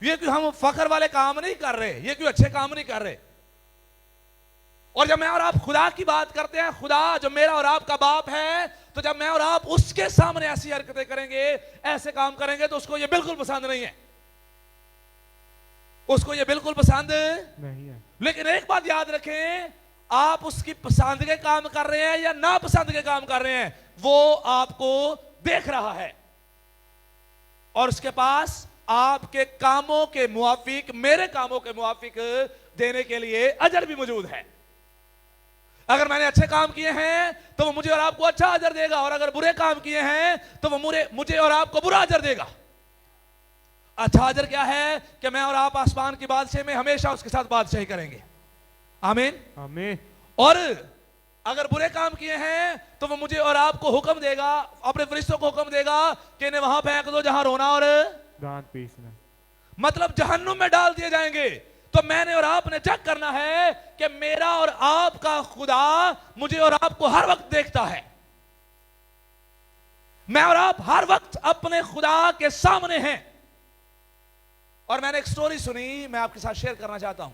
ये क्यों हम फखर वाले काम नहीं कर रहे, ये क्यों अच्छे काम नहीं कर रहे। और जब मैं और आप खुदा की बात करते हैं, खुदा जो मेरा और आपका बाप है, तो जब मैं और आप उसके सामने ऐसी हरकतें करेंगे, ऐसे काम करेंगे, तो उसको ये बिल्कुल पसंद नहीं है, उसको ये बिल्कुल पसंद नहीं है। लेकिन एक बात याद रखें, आप उसकी पसंद के काम कर रहे हैं या ना पसंद के काम कर रहे हैं, वो आपको देख रहा है और उसके पास आपके कामों के मुआफिक, मेरे कामों के मुआफिक देने के लिए अजर भी मौजूद है। अगर मैंने अच्छे काम किए हैं तो वो मुझे और आपको अच्छा अजर देगा, और अगर बुरे काम किए हैं तो वो मुझे और आपको बुरा अजर देगा। अच्छा अजर क्या है कि मैं और आप आसमान की बादशाही में हमेशा उसके साथ बादशाही करेंगे। आमीन आमीन। और अगर बुरे काम किए हैं तो वो मुझे और आपको हुक्म देगा, अपने फरिश्तों को हुक्म देगा कि इन्हें वहां फेंक दो जहां रोना और दांत पीसना, मतलब जहन्नुम में डाल दिए जाएंगे। तो मैंने और आपने चेक करना है कि मेरा और आपका खुदा मुझे और आपको हर वक्त देखता है। मैं और आप हर वक्त अपने खुदा के सामने हैं। और मैंने एक स्टोरी सुनी, मैं आपके साथ शेयर करना चाहता हूं।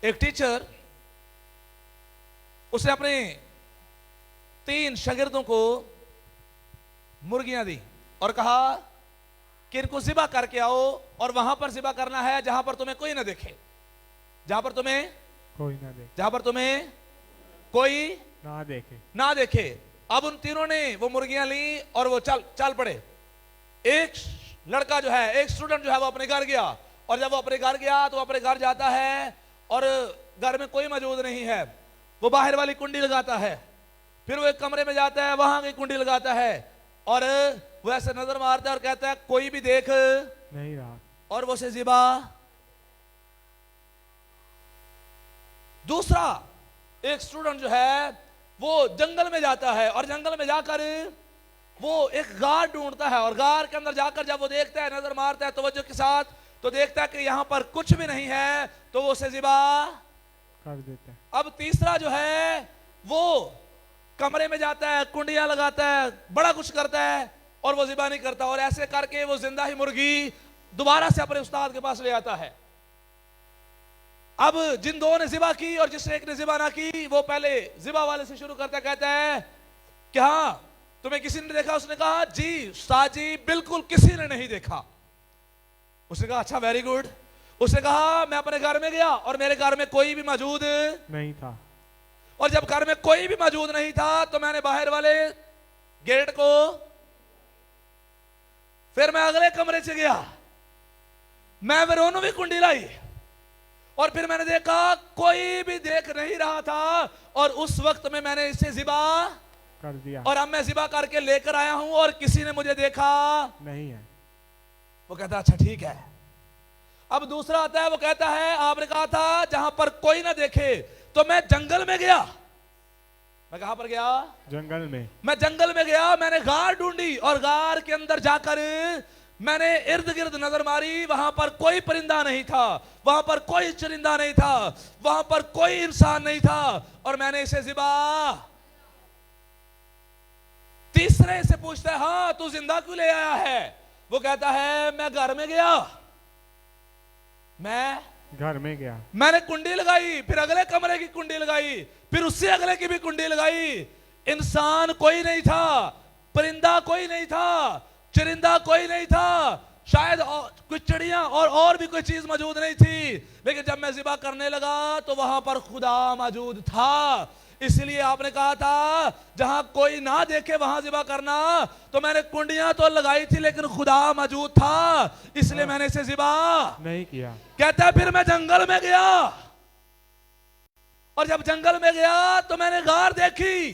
एक टीचर, उसने अपने 3 शागिर्दों को मुर्गियां दी और कहा कि इनको ज़िबा करके आओ, और वहां पर ज़िबा करना है जहां पर तुम्हें कोई ना देखे, जहां पर तुम्हें कोई ना देखे, जहां पर तुम्हें कोई ना देखे। ना देखे। अब उन तीनों ने वो मुर्गियां ली और वो चल पड़े। एक लड़का जो है, एक स्टूडेंट जो है, वो अपने घर गया, और जब वो अपने घर गया तो वो अपने घर जाता है और घर में कोई मौजूद नहीं है। वो बाहर वाली कुंडी लगाता है, फिर वो एक कमरे में जाता है, वहां की कुंडी लगाता है, और वो ऐसे नजर मारता है और कहता है कोई भी देख नहीं रहा, और वो से ज़िबा। दूसरा एक स्टूडेंट जो है वो जंगल में जाता है, और जंगल में जाकर वो एक गार ढूंढता है, और गार के अंदर जाकर जब वो देखता है, नजर मारता है तवज्जो के साथ, तो देखता है कि यहां पर कुछ भी नहीं है, तो वो उसे ज़िबा कर देता है। अब तीसरा जो है वो कमरे में जाता है, कुंडियां लगाता है, बड़ा कुछ करता है, और वो ज़िबा नहीं करता, और ऐसे करके वो जिंदा ही मुर्गी दोबारा से अपने उस्ताद के पास ले आता है। अब जिन 2 ने ज़िबा की और जिस एक ने ज़िबा ना की, वो पहले ज़िबा वाले से शुरू करता है, कहता है कि हाँ तुम्हें किसी ने देखा? उसने कहा जी उस्ताद जी बिल्कुल किसी ने नहीं देखा। उसने कहा अच्छा वेरी गुड। उसने कहा मैं अपने घर में गया और मेरे घर में कोई भी मौजूद नहीं था, और जब घर में कोई भी मौजूद नहीं था तो मैंने बाहर वाले गेट को, फिर मैं अगले कमरे से गया, मैं वेरोनो भी कुंडी लाई, और फिर मैंने देखा कोई भी देख नहीं रहा था, और उस वक्त में मैंने इसे ज़िबा कर दिया, और अब मैं ज़िबा करके लेकर आया हूं और किसी ने मुझे देखा नहीं है। वो कहता अच्छा ठीक है। अब दूसरा आता है, वो कहता है आपने कहा था जहां पर कोई ना देखे, तो मैं जंगल में गया। मैं कहां पर गया? जंगल में। मैं जंगल में गया, मैंने गार ढूंढी, और गार के अंदर जाकर मैंने इर्द गिर्द नजर मारी, वहां पर कोई परिंदा नहीं था, वहां पर कोई चरिंदा नहीं था, वहां पर कोई इंसान नहीं था, और मैंने इसे ज़िबा। तीसरे से पूछता है हाँ तू जिंदा क्यों ले आया है? वो कहता है मैं घर में गया, मैं घर में गया, मैंने कुंडी लगाई, फिर अगले कमरे की कुंडी लगाई, फिर उससे अगले की भी कुंडी लगाई, इंसान कोई नहीं था, परिंदा कोई नहीं था, चरिंदा कोई नहीं था, शायद कुछ चिड़ियां और भी कोई चीज मौजूद नहीं थी, लेकिन जब मैं ज़िबा करने लगा तो वहां पर खुदा मौजूद था। इसलिए आपने कहा था जहां कोई ना देखे वहां ज़िबा करना, तो मैंने कुंडियां तो लगाई थी लेकिन खुदा मौजूद था, इसलिए मैंने इसे ज़िबा नहीं किया। कहता है फिर मैं जंगल में गया, और जब जंगल में गया तो मैंने गार देखी,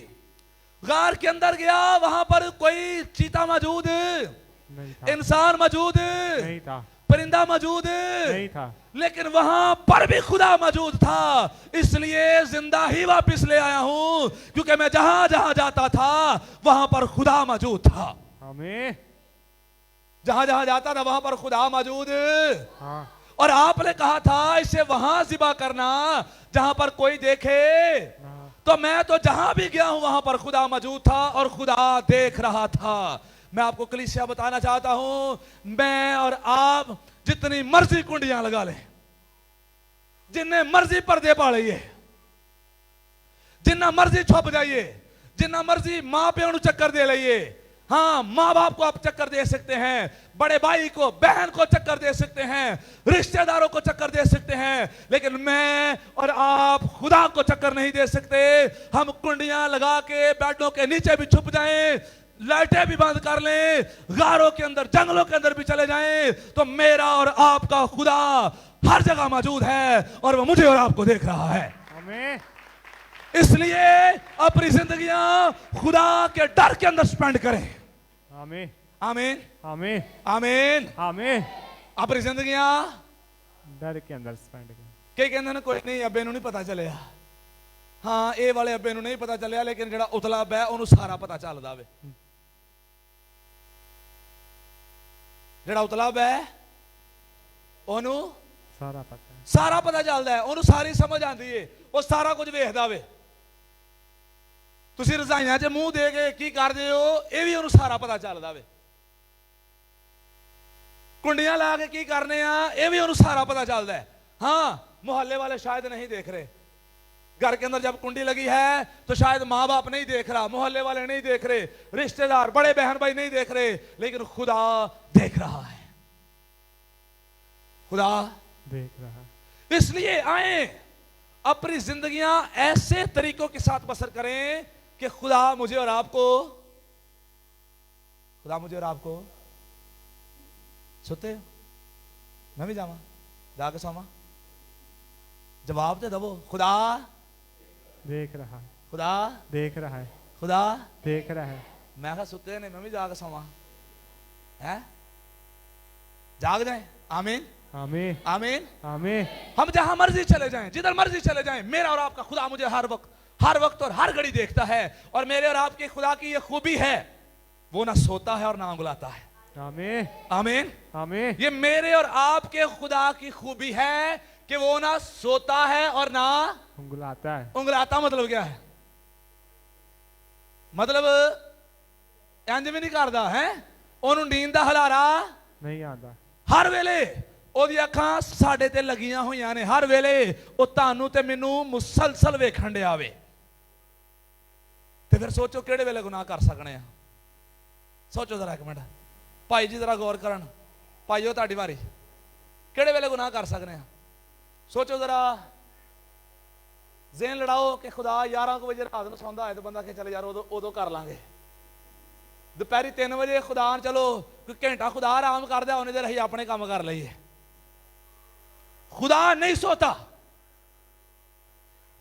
गार के अंदर गया, वहां पर कोई चीता मौजूद नहीं था, इंसान मौजूद नहीं था, परिंदा मौजूद नहीं था, लेकिन वहां पर भी खुदा मौजूद था, इसलिए जिंदा ही वापस ले आया हूं, क्योंकि मैं जहां जहां जाता था वहां पर खुदा मौजूद था। हमें जहां जहां जाता था वहां पर खुदा मौजूद। हाँ, और आपने कहा था इसे वहां ज़िबा करना जहां पर कोई देखे, तो मैं तो जहां भी गया हूं वहां पर खुदा मौजूद था और खुदा देख रहा था। मैं आपको कलीसिया बताना चाहता हूं, मैं और आप जितनी मर्जी कुंडियां लगा लें, जिन्ने मर्जी पर्दे पालिए, जिन्ना मर्जी छुप जाइए, जिन्ना मर्जी मां प्यो नु चक्कर दे लइए, हाँ मां बाप को आप चक्कर दे सकते हैं, बड़े भाई को बहन को चक्कर दे सकते हैं, रिश्तेदारों को चक्कर दे सकते हैं, लेकिन मैं और आप खुदा को चक्कर नहीं दे सकते। हम कुंडियां लगा के बेडों के नीचे भी छुप जाएं, लाइटें भी बंद कर लें, गारों के अंदर जंगलों के अंदर भी चले जाएं, तो मेरा और आपका खुदा हर जगह मौजूद है और वो मुझे और आपको देख रहा है। आमीन। इसलिए अपनी जिंदगियां खुदा के डर के अंदर स्पेंड करें। आमीन। आमीन आमीन। आमीन। आमीन। अपनी जिंदगियां डर के अंदर स्पेंड करें। कई कहते हैं कोई नहीं अब्बे नूं नहीं पता चलिया, हाँ ये वाले अब्बे नूं नहीं पता चलिया, लेकिन जेड़ा उतला अब्बा है उन्होंने सारा पता चलदा वे। जेड़ा उतला अब्बा है उन्होंने सारा पता चलदा है, उन्होंने सारी समझ आती है, वो सारा कुछ वेखदा वे। तुसीं रजाइयां च मूंह दे के की करदे हो, ये भी उन्होंने सारा पता चलदा वे। कुंडियां ला के की करने आ, ये भी उन्होंने सारा पता चलता है। हाँ मोहल्ले वाले शायद नहीं देख रहे, घर के अंदर जब कुंडी लगी है तो शायद माँ बाप नहीं देख रहा, मोहल्ले वाले नहीं देख रहे, रिश्तेदार बड़े बहन भाई नहीं देख रहे, लेकिन खुदा देख रहा है, खुदा देख रहा है। इसलिए आए अपनी जिंदगियां ऐसे तरीकों के साथ बसर करें कि खुदा मुझे और आपको सुते हो, मैं भी जावा जाके सोवा, जवाब तो दबो। खुदा देख रहा है, खुदा देख रहा है, खुदा देख रहा है। मैं कहा सुते ने, मैं भी जाके सोवा है, जाग जाए। आमीन आमीन। आमीन आमीन। हम जहां मर्जी चले जाएं, जिधर मर्जी चले जाएं, मेरा और आपका खुदा मुझे हर वक्त और हर घड़ी देखता है। और मेरे और आपके खुदा की ये खूबी है, वो ना सोता है और ना उंगलाता है। आमीन। आमीन आमीन। ये मेरे और आपके खुदा की खूबी है कि वो ना सोता है और ना उंगलाता है। उंगलाता मतलब क्या है? मतलब इंज भी नहीं करता है, उन्होंने नींद दा हलारा नहीं आता। हर वेले ओदी अखां साडे ते लगियां होइयां ने, हर वेले ओ तानू ते मैनू मुसलसल वेखण दे आवे। ते फिर सोचो केड़े वेले गुनाह कर सकने आ? सोचो जरा एक मिनट, भाई जी जरा गौर करन, भाईओ तुहाडी वारी, केड़े वेले गुनाह कर सकने आ? सोचो जरा, ज़हन लड़ाओ कि खुदा 11 बजे रात को सौंदा है तो बंदा के चले यार उदों कर लांगे। दोपहरी 3 बजे खुदा चलो कोई घंटा खुदा आराम कर दिया, उन्हें देर असीं अपने काम कर लईए। खुदा नहीं सोता,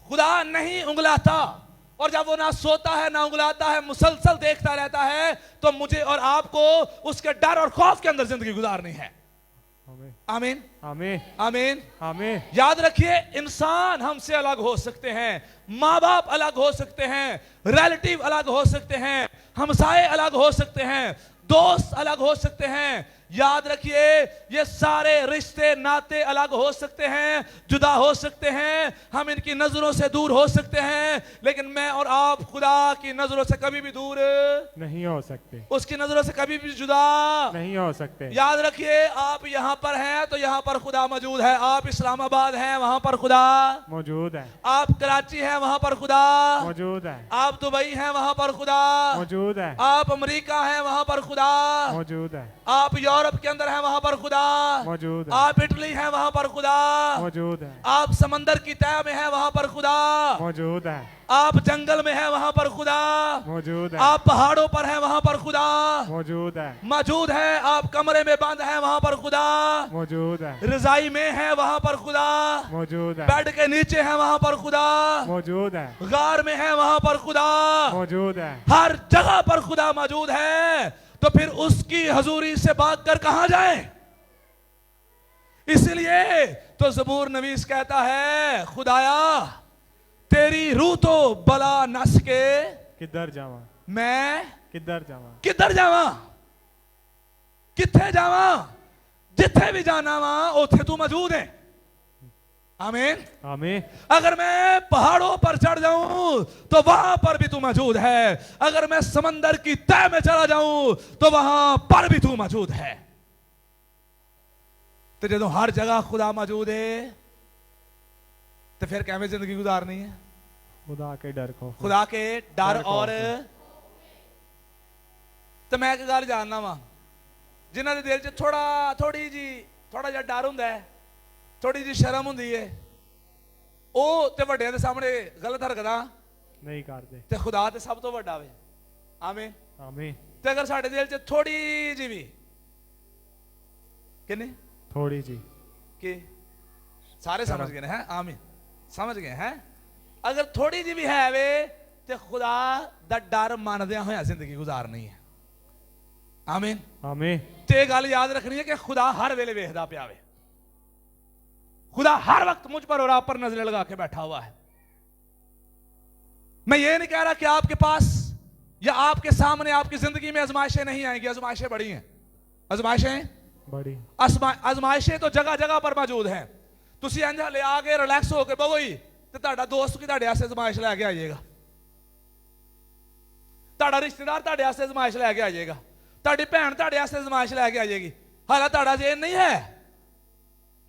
खुदा नहीं उंगलाता, और जब वो ना सोता है ना उंगलाता है, मुसलसल देखता रहता है, तो मुझे और आपको उसके डर और खौफ के अंदर जिंदगी गुजारनी है। आमीन आमीन आमीन आमीन। याद रखिए, इंसान हमसे अलग हो सकते हैं, माँ बाप अलग हो सकते हैं, रिलेटिव अलग हो सकते हैं, हमसाए अलग हो सकते हैं, दोस्त अलग हो सकते हैं। याद रखिए, ये सारे रिश्ते नाते अलग हो सकते हैं, जुदा हो सकते हैं, हम इनकी नजरों से दूर हो सकते हैं, लेकिन मैं और आप खुदा की नजरों से कभी भी दूर नहीं हो सकते, उसकी नजरों से कभी भी जुदा नहीं हो सकते। याद रखिए, आप यहां पर हैं तो यहां पर खुदा मौजूद है, आप इस्लामाबाद हैं वहां पर खुदा मौजूद है, आप कराची हैं वहां पर खुदा मौजूद है, आप दुबई हैं वहां पर खुदा मौजूद है, आप अमेरिका हैं वहां पर खुदा मौजूद है, आप यूरोप के अंदर हैं वहां पर खुदा मौजूद है, आप इटली हैं वहां पर खुदा मौजूद है, आप समंदर की तह में हैं वहां पर खुदा मौजूद है, आप जंगल में हैं वहां पर खुदा मौजूद है, आप पहाड़ों पर हैं वहां पर खुदा मौजूद है, मौजूद है, आप कमरे में बंद हैं वहां पर खुदा मौजूद है, रजाई में है वहां पर खुदा मौजूद है, बेड के नीचे है वहां पर खुदा मौजूद है, गार में है वहां पर खुदा मौजूद है, हर जगह पर खुदा मौजूद है। तो फिर उसकी हजूरी से भागकर कहां जाए? इसलिए तो ज़बूर नवीस कहता है, खुदाया तेरी रूह तो बला नस के किधर जावा, मैं किधर जावा, किधर जावा, किथे जावा, जिथे भी जाना वा उथे तू मौजूद है। आमीन। आमीन। अगर मैं पहाड़ों पर चढ़ जाऊं तो वहां पर भी तू मौजूद है। अगर मैं समंदर की तह में चला जाऊं तो वहां पर भी तू मौजूद है। तो जो हर जगह खुदा मौजूद है तो फिर कैसे जिंदगी गुजारनी है? खुदा के डर को, खुदा के डर डर और खौफ। तो मैं एक गल जानना वा, जिन्हां दे दिल च थोड़ी जिहा डर हुंदा है, थोड़ी जी शर्म हुंदी है, ਉਹ ਤੇ ਵੱਡਿਆਂ ਦੇ ਸਾਹਮਣੇ ਗਲਤ ਹਰਕਤਾਂ नहीं करते। ਤੇ ਖੁਦਾ ਤੇ ਸਭ ਤੋਂ ਵੱਡਾ ਵੇ। ਆਮੀਨ। आमीन। ਤੇ ਅਗਰ ਸਾਡੇ ਦਿਲ 'ਚ ਥੋੜੀ ਜੀ ਵੀ ਕਿੰਨੇ थोड़ी जी ਕਿ ਸਾਰੇ ਸਮਝ ਗਏ ਨੇ ਹੈ? ਆਮੀਨ, ਸਮਝ ਗਏ ਹੈ? ਅਗਰ ਥੋੜੀ ਜੀ ਵੀ ਹੈ ਵੇ ਤੇ ਖੁਦਾ ਦਾ ਡਰ ਮੰਨਦਿਆਂ ਹੋਇਆ ਜ਼ਿੰਦਗੀ ਗੁਜ਼ਾਰਨੀ ਹੈ। ਆਮੀਨ। आमीन। ਤੇ ਇਹ ਗੱਲ ਯਾਦ ਰੱਖਣੀ ਹੈ ਕਿ ਖੁਦਾ ਹਰ ਵੇਲੇ ਵੇਖਦਾ ਪਿਆ ਵੇ। खुदा हर वक्त मुझ पर और आप पर नजरें लगा के बैठा हुआ है। मैं ये नहीं कह रहा कि आपके पास या आपके सामने आपकी जिंदगी में आजमाइशें नहीं आएंगी। आजमाइशें बड़ी हैं, आजमाइशें बड़ी। आजमाइशें तो जगह जगह पर मौजूद हैं। तुसी इंज ले आके रिलैक्स होके बवोई ते ਤੁਹਾਡਾ ਦੋਸਤ ਵੀ ਤੁਹਾਡੇ ਵਾਸਤੇ ਆਜ਼ਮਾइश ਲੈ ਕੇ ਆਏਗਾ, ਤੁਹਾਡਾ ਰਿਸ਼ਤੇਦਾਰ ਤੁਹਾਡੇ ਵਾਸਤੇ ਆਜ਼ਮਾइश ਲੈ ਕੇ ਆਏਗਾ, ਤੁਹਾਡੀ ਭੈਣ ਤੁਹਾਡੇ ਵਾਸਤੇ ਆਜ਼ਮਾइश ਲੈ ਕੇ ਆਏਗੀ। ਹਾਲਾ ਤੁਹਾਡਾ ਜ਼ੇਨ नहीं है,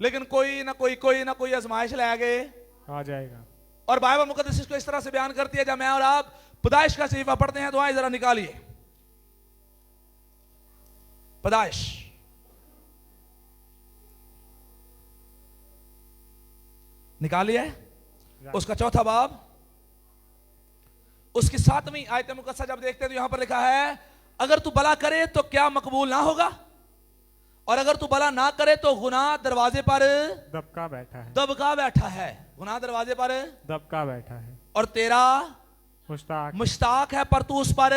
लेकिन कोई ना कोई आजमाइश ले गए आ जाएगा। और बाइबल मुकद्दस इसको इस तरह से बयान करती है। जब मैं और आप पैदाइश का सहीफा पढ़ते हैं, दुआएं जरा निकालिए। पैदाइश निकालिए, उसका चौथा बाब, उसकी 7वीं आयत मुकद्दसा जब देखते हैं तो यहां पर लिखा है, अगर तू भला करे तो क्या मकबूल ना होगा, और अगर तू भला ना करे तो गुनाह दरवाजे पर दबका बैठा है। दबका बैठा है। गुनाह दरवाजे पर दबका बैठा है और तेरा मुश्ताक है, पर तू उस पर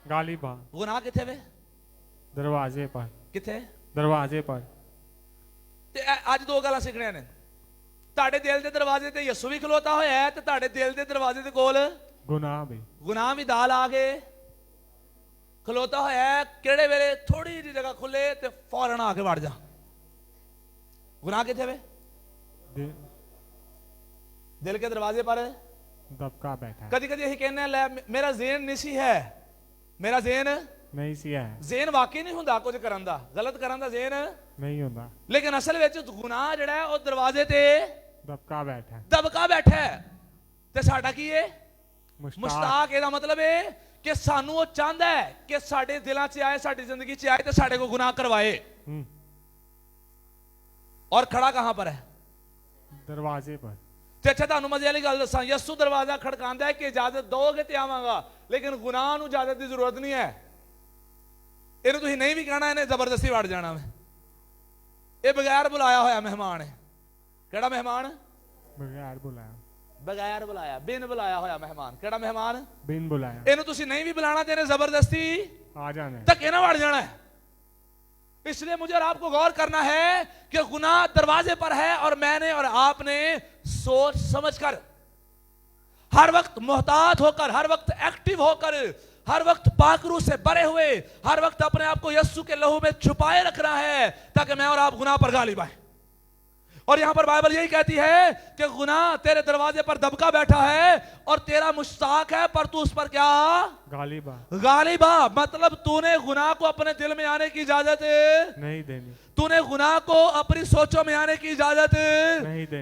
गालिब। गुनाह किथे वे? दरवाजे पर। किथे? दरवाजे पर। ते आज दो गल्लां सीखणियां ने। ਤੁਹਾਡੇ ਦਿਲ ਦੇ ਦਰਵਾਜ਼ੇ ਤੇ ਯਿਸੂ ਵੀ ਖਲੋਤਾ ਹੋਇਆ ਹੈ ਤੇ ਤੁਹਾਡੇ ਦਿਲ ਦੇ ਦਰਵਾਜ਼ੇ ਦੇ ਕੋਲ ਗੁਨਾਹ ਵੀ ਦਾਲ ਆ ਕੇ ਖਲੋਤਾ ਹੋਇਆ ਹੈ। ਕਿਹੜੇ ਵੇਲੇ ਥੋੜੀ ਜਿਹੀ ਜਗ੍ਹਾ ਖੁੱਲੇ ਤੇ ਫੌਰਨ ਆ ਕੇ ਵੜ ਜਾ। ਗੁਨਾਹ ਕਿੱਥੇ ਵੇ? दिल के दरवाजे पर दबका बैठा है। कभी कभी यही कहने ले मेरा ज़ेन नहीं सी है, मेरा ज़ेन नहीं सी है। ज़ेन वाकई नहीं हुंदा कुछ करन दा, गलत करन दा ज़ेन नहीं हुंदा, लेकिन असल विच गुनाह जिहड़ा है ਉਹ दरवाजे ते दबका बैठा है। दबका बैठा है। ते साडा की है? मुश्ताक। ਇਹਦਾ मतलब है कि ਸਾਨੂੰ ਉਹ ਚਾਹੁੰਦਾ ਹੈ ਕਿ ਸਾਡੇ ਦਿਲਾਂ 'ਚ ਆਏ, ਸਾਡੀ ਜ਼ਿੰਦਗੀ 'ਚ ਆਏ ਤੇ ਸਾਡੇ को गुनाह करवाए। और खड़ा कहां पर है? दरवाजे पर। ਤੇ ਅੱਛਾ ਤੁਹਾਨੂੰ ਮਜ਼ੇ ਵਾਲੀ ਗੱਲ ਦੱਸਾਂ, ਯਿਸੂ ਦਰਵਾਜ਼ਾ ਖੜਕਾਉਂਦਾ ਹੈ ਕਿ ਇਜਾਜ਼ਤ ਦੋਗੇ ਤੇ ਆਵਾਂਗਾ, ਲੇਕਿਨ ਗੁਨਾਹ ਨੂੰ ਇਜਾਜ਼ਤ ਦੀ ਜ਼ਰੂਰਤ ਨਹੀਂ ਹੈ। ਇਹਨੂੰ ਤੁਸੀਂ ਨਹੀਂ ਵੀ ਕਹਿਣਾ, ਇਹਨੇ ਜ਼ਬਰਦਸਤੀ ਵੜ ਜਾਣਾ ਵੇ। ਇਹ ਬਗੈਰ ਬੁਲਾਇਆ ਹੋਇਆ ਮਹਿਮਾਨ ਹੈ। ਕਿਹੜਾ ਮਹਿਮਾਨ? बगैर बुलाया। ਬਗੈਰ ਬੁਲਾਇਆ, ਬਿਨ ਬੁਲਾਇਆ ਹੋਇਆ ਮਹਿਮਾਨ। ਕਿਹੜਾ ਮਹਿਮਾਨ? बिन बुलाया। ਇਹਨੂੰ ਤੁਸੀਂ ਨਹੀਂ ਵੀ ਬੁਲਾਣਾ ਤੇ ਇਹਨੇ ਜ਼ਬਰਦस्ती आ जाना है। ਧੱਕੇ ਨਾਲ ਵੜ ਜਾਣਾ है। इसलिए मुझे और आपको गौर करना है कि गुनाह दरवाजे पर है और मैंने और आपने सोच समझकर, हर वक्त मोहतात होकर, हर वक्त एक्टिव होकर, हर वक्त पाकरू से भरे हुए, हर वक्त अपने आप को यीशु के लहू में छुपाए रखना है ताकि मैं और आप गुनाह पर गालिब आए। और यहां पर बाइबल यही कहती है कि गुनाह तेरे दरवाजे पर दबका बैठा है और तेरा मुश्ताक है, पर तू उस पर क्या? गालिबा। मतलब तूने गुनाह को अपने दिल में आने की इजाजत नहीं देनी, तूने गुनाह को अपनी सोचों में आने की इजाजत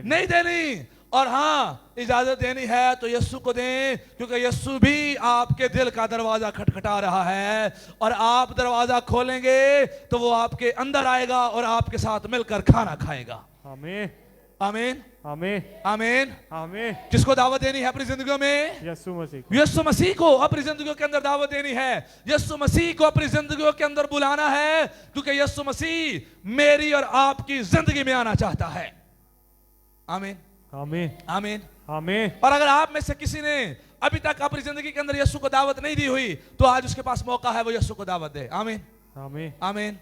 नहीं देनी। और हाँ, इजाजत देनी है तो यीशु को दें, क्योंकि यीशु भी आपके दिल का दरवाजा खटखटा रहा है और आप दरवाजा खोलेंगे तो वो आपके अंदर आएगा और आपके साथ मिलकर खाना खाएगा। आमीन, आमीन, आमीन, आमीन, आमीन। किसको दावत देनी है अपनी जिंदगियों में? यीशु मसीह को अपनी जिंदगियों के अंदर दावत देनी है। यीशु मसीह को अपनी जिंदगियों के अंदर बुलाना है, क्योंकि यीशु मसीह मेरी और आपकी जिंदगी में आना चाहता है। आमीन, आमीन, आमीन, आमीन। और अगर आप में से किसी ने अभी तक अपनी जिंदगी के अंदर यीशु को दावत नहीं दी हुई तो आज उसके पास मौका है वो यीशु को दावत दे। आमीन, आमीन, आमीन।